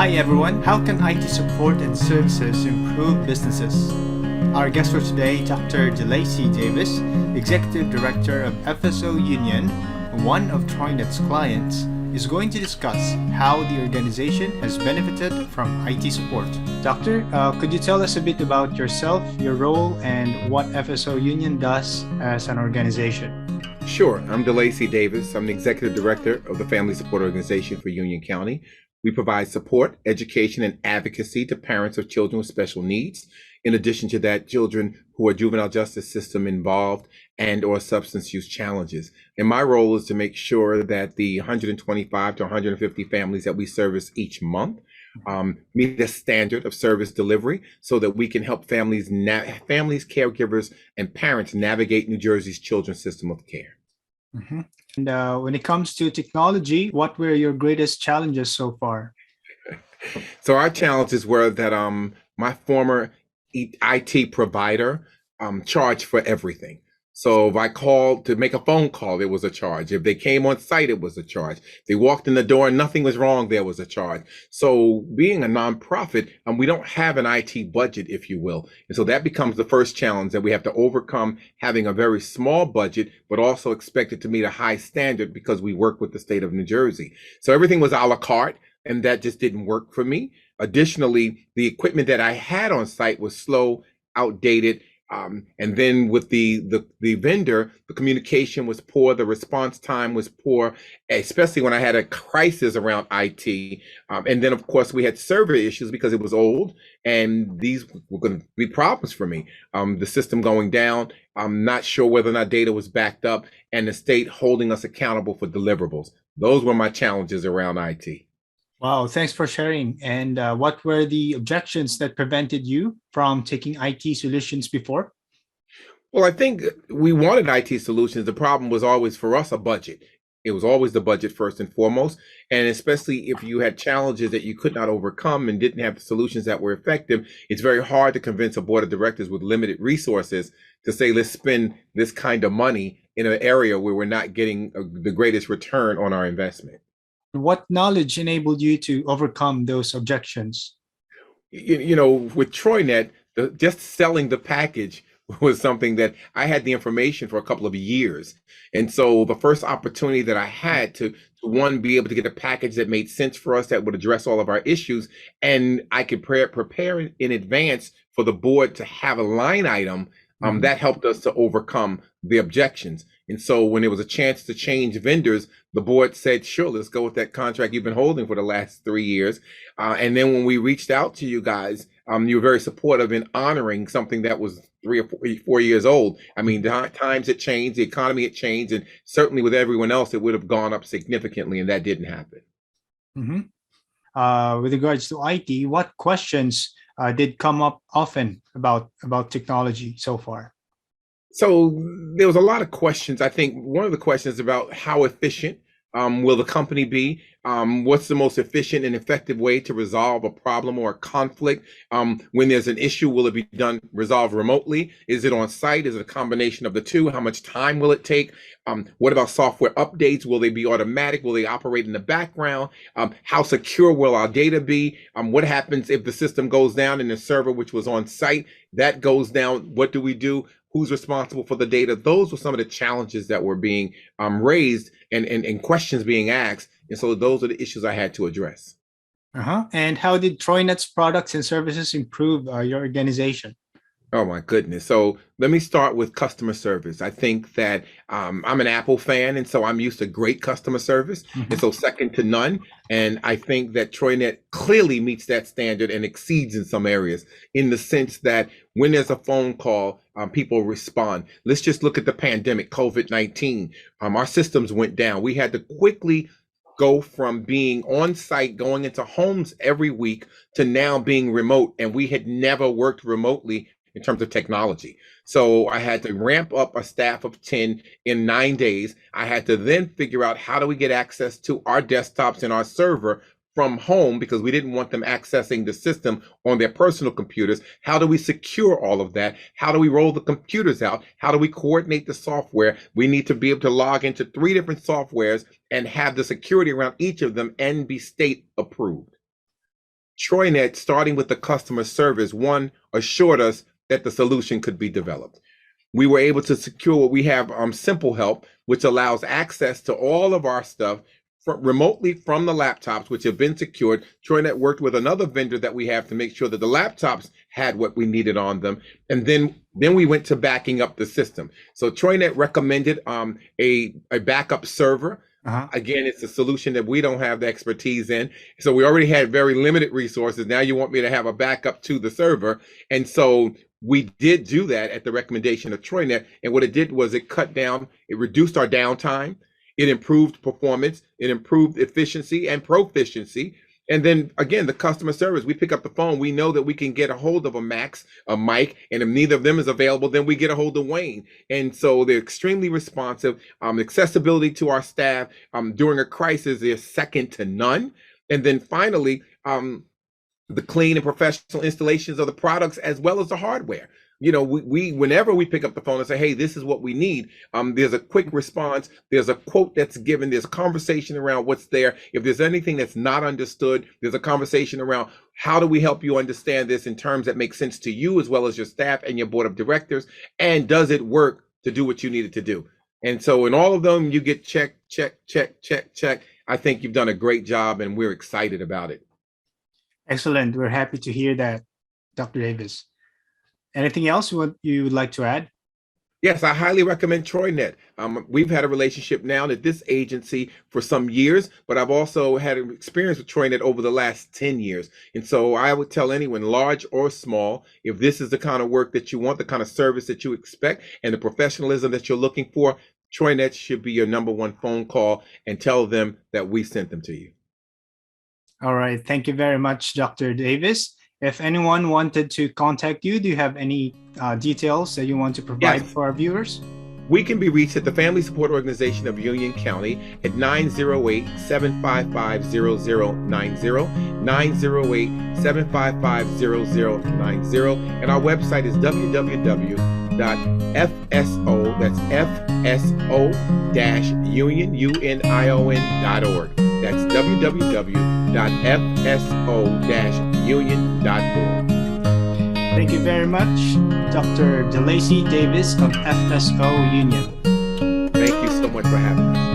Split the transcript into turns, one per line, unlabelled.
Hi everyone, how can IT support and services improve businesses? Our guest for today, Dr. Lacy Davis, Executive Director of FSO Union, one of Troinet's clients, is going to discuss how the organization has benefited from IT support. Doctor, could you tell us a bit about yourself, your role, and what FSO Union does as an organization?
Sure. I'm Lacy Davis. I'm the Executive Director of the Family Support Organization for Union County. We provide support, education, and advocacy to parents of children with special needs. In addition to that, children who are juvenile justice system involved and or substance use challenges. And my role is to make sure that the 125 to 150 families that we service each month meet the standard of service delivery so that we can help families, caregivers, and parents navigate New Jersey's children's system of care.
Mm-hmm. And when it comes to technology, what were your greatest challenges so far?
So our challenges were that my former IT provider charged for everything. So if I called to make a phone call, there was a charge. If they came on site, it was a charge. They walked in the door and nothing was wrong, there was a charge. So being a nonprofit, we don't have an IT budget, if you will. And so that becomes the first challenge that we have to overcome, having a very small budget, but also expected to meet a high standard because we work with the state of New Jersey. So everything was a la carte, and that just didn't work for me. Additionally, the equipment that I had on site was slow, outdated, and then with the vendor, the communication was poor, the response time was poor, especially when I had a crisis around IT. And then, of course, we had server issues because it was old, and these were going to be problems for me. The system going down, I'm not sure whether or not data was backed up, and the state holding us accountable for deliverables. Those were my challenges around IT.
Wow, thanks for sharing. And what were the objections that prevented you from taking IT solutions before?
Well, I think we wanted IT solutions. The problem was always for us a budget. It was always the budget first and foremost. And especially if you had challenges that you could not overcome and didn't have the solutions that were effective, it's very hard to convince a board of directors with limited resources to say, let's spend this kind of money in an area where we're not getting the greatest return on our investment.
What knowledge enabled you to overcome those objections?
With Troinet, just selling the package was something that I had the information for a couple of years. And so the first opportunity that I had to one, be able to get a package that made sense for us, that would address all of our issues, and I could prepare in advance for the board to have a line item, that helped us to overcome the objections. And so when there was a chance to change vendors, the board said, sure, let's go with that contract you've been holding for the last 3 years. And then when we reached out to you guys, you were very supportive in honoring something that was 3 or 4 years old. I mean, the times had changed, the economy had changed, and certainly with everyone else, it would have gone up significantly, and that didn't happen.
Mm-hmm. With regards to IT, what questions did come up often about technology so far?
So there was a lot of questions. I think one of the questions about how efficient will the company be? What's the most efficient and effective way to resolve a problem or a conflict? When there's an issue, will it be resolved remotely? Is it on site? Is it a combination of the two? How much time will it take? What about software updates? Will they be automatic? Will they operate in the background? How secure will our data be? What happens if the system goes down and the server, which was on site, that goes down? What do we do? Who's responsible for the data? Those were some of the challenges that were being raised and questions being asked. And so those are the issues I had to address.
And how did Troinet's products and services improve your organization?
Oh my goodness. So let me start with customer service. I think that I'm an Apple fan, and so I'm used to great customer service, and so second to none. And I think that Troinet clearly meets that standard and exceeds in some areas, in the sense that when there's a phone call, people respond. Let's just look at the pandemic, COVID-19. Our systems went down. We had to quickly go from being on site, going into homes every week, to now being remote. And we had never worked remotely in terms of technology. So I had to ramp up a staff of 10 in 9 days. I had to then figure out, how do we get access to our desktops and our server from home, because we didn't want them accessing the system on their personal computers. How do we secure all of that? How do we roll the computers out? How do we coordinate the software? We need to be able to log into 3 different softwares and have the security around each of them and be state approved. Troinet, starting with the customer service, one, assured us that the solution could be developed. We were able to secure what we have, Simple Help, which allows access to all of our stuff remotely from the laptops, which have been secured. Troinet worked with another vendor that we have to make sure that the laptops had what we needed on them. And then we went to backing up the system. So Troinet recommended a backup server. Again, it's a solution that we don't have the expertise in. So we already had very limited resources. Now you want me to have a backup to the server. And so we did do that at the recommendation of Troinet. And what it did was it reduced our downtime. It improved performance, it improved efficiency and proficiency. And then again, the customer service, we pick up the phone, we know that we can get a hold of a Mike, and if neither of them is available, then we get a hold of Wayne. And so they're extremely responsive. Accessibility to our staff during a crisis is second to none. And then finally, the clean and professional installations of the products as well as the hardware. You know, we whenever we pick up the phone and say, hey, this is what we need, there's a quick response, there's a quote that's given, there's a conversation around what's there. If there's anything that's not understood, there's a conversation around how do we help you understand this in terms that make sense to you as well as your staff and your board of directors, and does it work to do what you need it to do? And so in all of them, you get check. I think you've done a great job, and we're excited about it.
Excellent. We're happy to hear that, Dr. Davis. Anything else you would like to add?
Yes, I highly recommend Troinet. We've had a relationship now at this agency for some years, but I've also had an experience with Troinet over the last 10 years. And so I would tell anyone, large or small, if this is the kind of work that you want, the kind of service that you expect, and the professionalism that you're looking for, Troinet should be your number one phone call, and tell them that we sent them to you.
All right. Thank you very much, Dr. Davis. If anyone wanted to contact you, do you have any details that you want to provide for our viewers?
We can be reached at the Family Support Organization of Union County at 908-755-0090, 908-755-0090, and our website is www.fso, that's FSO-union.org. That's www.fso-union.org.
Thank you very much, Dr. Lacy Davis of FSO Union.
Thank you so much for having me.